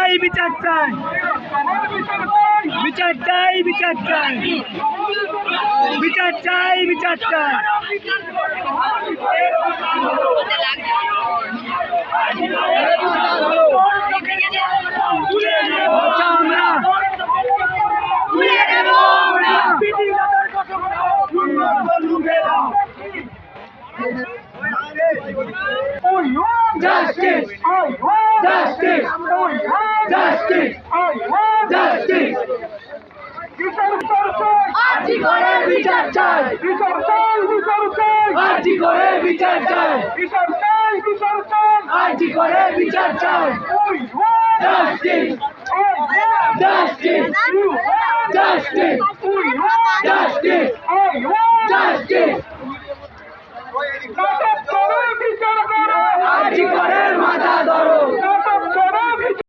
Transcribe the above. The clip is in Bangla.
চাই বিচার চাই বিচার চাই বিচার চাই বিচার চাই বিচার চাই Justice! Justice! Justice! Justice! আজই করে বিচার চাই আজই করে বিচার চাই আজই করে বিচার চাই Justice!